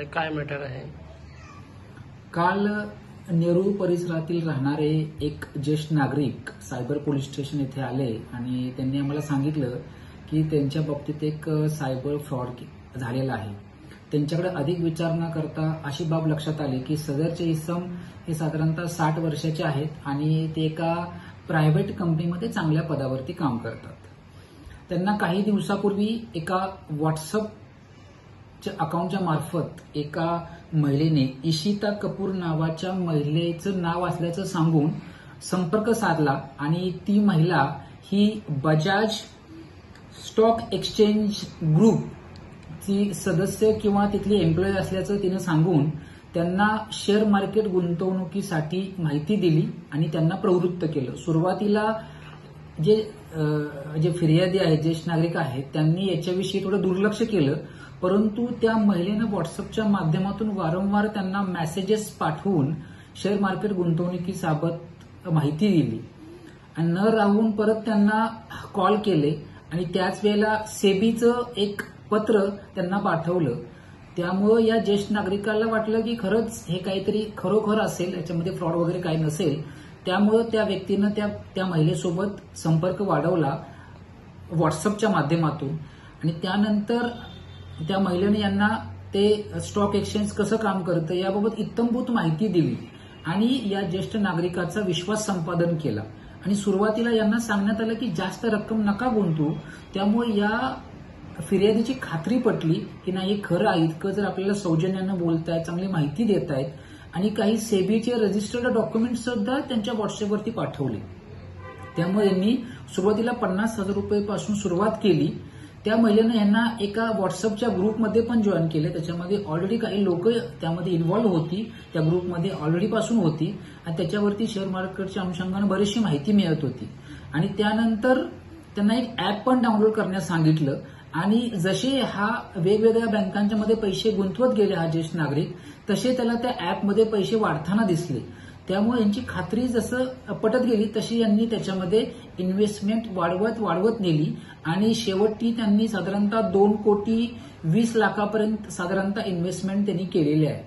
काय मॅटर आहे? काल नेरूळ परिसरातील राहणारे एक ज्येष्ठ नागरिक सायबर पोलीस स्टेशन येथे आले आणि त्यांनी आम्हाला सांगितलं की त्यांच्या बाबतीत एक सायबर फ्रॉड झालेला आहे. त्यांच्याकडे अधिक विचार न करता अशी बाब लक्षात आली की सदरचे इसम हे साधारणतः 60 वर्षाचे आहेत आणि ते एका प्रायव्हेट कंपनीमध्ये चांगल्या पदावरती काम करतात. त्यांना काही दिवसापूर्वी एका व्हॉट्सअपच्या अकाउंटच्या मार्फत एका महिलेने इशिता कपूर नावाच्या महिलेचं नाव असल्याचं सांगून संपर्क साधला आणि ती महिला ही बजाज स्टॉक एक्सचेंज ग्रुप ची सदस्य किंवा तिथली एम्प्लॉई असल्याचं तिने सांगून त्यांना शेअर मार्केट गुंतवणुकीसाठी माहिती दिली आणि त्यांना प्रवृत्त केलं. सुरुवातीला जे फिर्यादी आहेत, ज्येष्ठ नागरिक आहेत, त्यांनी याच्याविषयी थोडं दुर्लक्ष केलं, परंतु त्या महिलेनं व्हॉट्सअपच्या माध्यमातून वारंवार त्यांना मेसेजेस पाठवून शेअर मार्केट गुंतवणुकीबाबत माहिती दिली आणि न राहून परत त्यांना कॉल केले आणि त्याच वेळेला सेबीचं एक पत्र त्यांना पाठवलं. त्यामुळे या ज्येष्ठ नागरिकाला वाटलं की खरंच हे काहीतरी खरोखर असेल, याच्यामध्ये फ्रॉड वगैरे काही नसेल. त्यामुळे त्या व्यक्तीनं त्या महिलेसोबत संपर्क वाढवला व्हॉट्सअपच्या माध्यमातून आणि त्यानंतर त्या महिलेने यांना ते स्टॉक एक्सचेंज कसं काम करतं याबाबत इत्थंभूत माहिती दिली आणि या ज्येष्ठ नागरिकाचा विश्वास संपादन केला. आणि सुरुवातीला यांना सांगण्यात आलं की जास्त रक्कम नका गुंतवू. त्यामुळे या फिर्यादीची खात्री पटली की नाही, खरं आहे, इतकं जर आपल्याला सौजन्यानं बोलतायत, चांगली माहिती देत आहेत आणि काही सेबीचे रजिस्टर्ड डॉक्युमेंट सुद्धा त्यांच्या व्हॉट्सअपवरती पाठवले. त्यामुळे यांनी सुरुवातीला 50,000 रुपये सुरुवात केली. त्या महिलेनं यांना एका व्हॉट्सअपच्या ग्रुपमध्ये पण जॉईन केले. त्याच्यामध्ये ऑलरेडी काही लोक त्यामध्ये इन्व्हॉल्व्ह होती, त्या ग्रुपमध्ये ऑलरेडी पासून होती आणि त्याच्यावरती शेअर मार्केटच्या अनुषंगाने बरीचशी माहिती मिळत होती. आणि त्यानंतर त्यांना एक ऍप पण डाउनलोड करण्यास सांगितलं आणि जसे हा वेगवेगळ्या बँकांच्या मध्ये पैसे गुंतवत गेले हा ज्येष्ठ नागरिक, तसे त्याला त्या ऍपमध्ये पैसे वाढताना दिसले. त्यामुळे यांची खात्री जसं पटत गेली तशी यांनी त्याच्यामध्ये इन्व्हेस्टमेंट वाढवत नेली आणि शेवटी त्यांनी साधारणतः 2,20,00,000 साधारणतः इन्व्हेस्टमेंट त्यांनी केलेली आहे.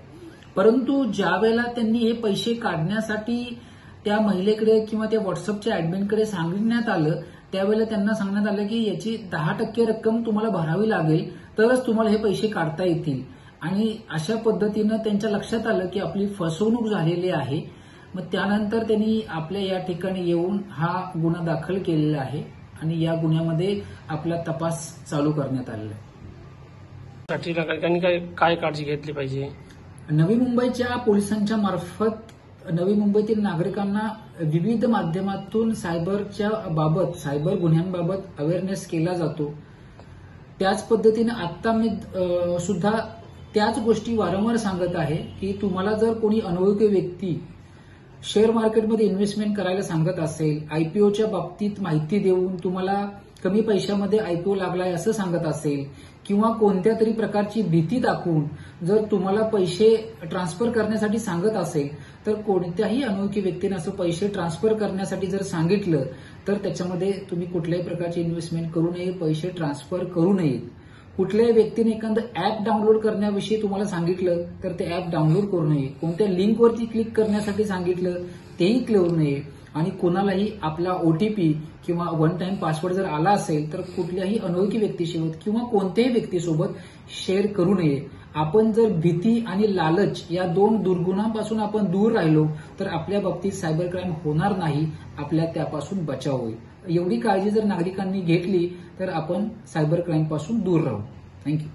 परंतु ज्या वेळेला त्यांनी हे पैसे काढण्यासाठी त्या महिलेकडे किंवा त्या व्हॉट्सअपच्या ऍडमिनकडे सांगण्यात आलं, त्यावेळेला त्यांना सांगण्यात आलं की याची 10% रक्कम तुम्हाला भरावी लागेल तरच तुम्हाला हे पैसे काढता येतील. आणि अशा पद्धतीनं त्यांच्या लक्षात आलं की आपली फसवणूक झालेली आहे. मग त्यानंतर त्यांनी आपल्या या ठिकाणी येऊन हा गुन्हा दाखल केलेला आहे आणि या गुन्ह्यामध्ये आपला तपास चालू करण्यात आलेला आहे. नागरिकांनी काय काळजी घेतली पाहिजे? नवी मुंबईच्या पोलिसांच्या मार्फत नवी मुंबईतील नागरिकांना विविध माध्यमातून सायबर गुन्ह्यांबाबत अवेअरनेस केला जातो. त्याच पद्धतीने आता मी सुद्धा त्याच गोष्टी वारंवार सांगत आहे की तुम्हाला जर कोणी अनोळखी व्यक्ती शेअर मार्केटमध्ये इन्व्हेस्टमेंट करायला सांगत असेल, आयपीओच्या बाबतीत माहिती देऊन तुम्हाला कमी पैशामध्ये आयपीओ लागलाय असं सांगत असेल किंवा कोणत्या तरी प्रकारची भीती दाखवून जर तुम्हाला पैसे ट्रान्सफर करण्यासाठी सांगत असेल, तर कोणत्याही अनोळखी व्यक्तीने असं पैसे ट्रान्सफर करण्यासाठी जर सांगितलं तर त्याच्यामध्ये तुम्ही कुठल्याही प्रकारची इन्व्हेस्टमेंट करू नये, पैसे ट्रान्सफर करू नये. कुठल्याही व्यक्तीने एखादं ऍप डाउनलोड करण्याविषयी तुम्हाला सांगितलं तर ते ऍप डाउनलोड करू नये. कोणत्या लिंकवरती क्लिक करण्यासाठी सांगितलं तेही करू नये. आणि कोणालाही आपला ओटीपी किंवा वन टाइम पासवर्ड जर आला असेल तर कुठल्याही अनोळखी व्यक्तीसोबत किंवा कोणत्याही व्यक्तीसोबत शेअर करू नये. आपण जर भीती आणि लालच या 2 दुर्गुणांपासून आपण दूर राहिलो तर आपल्या बाबतीत सायबर क्राईम होणार नाही, आपल्या त्यापासून बचाव होईल. एवढी काळजी जर नागरिकांनी घेतली तर आपण सायबर क्राईम पासून दूर राहू. थँक्यू.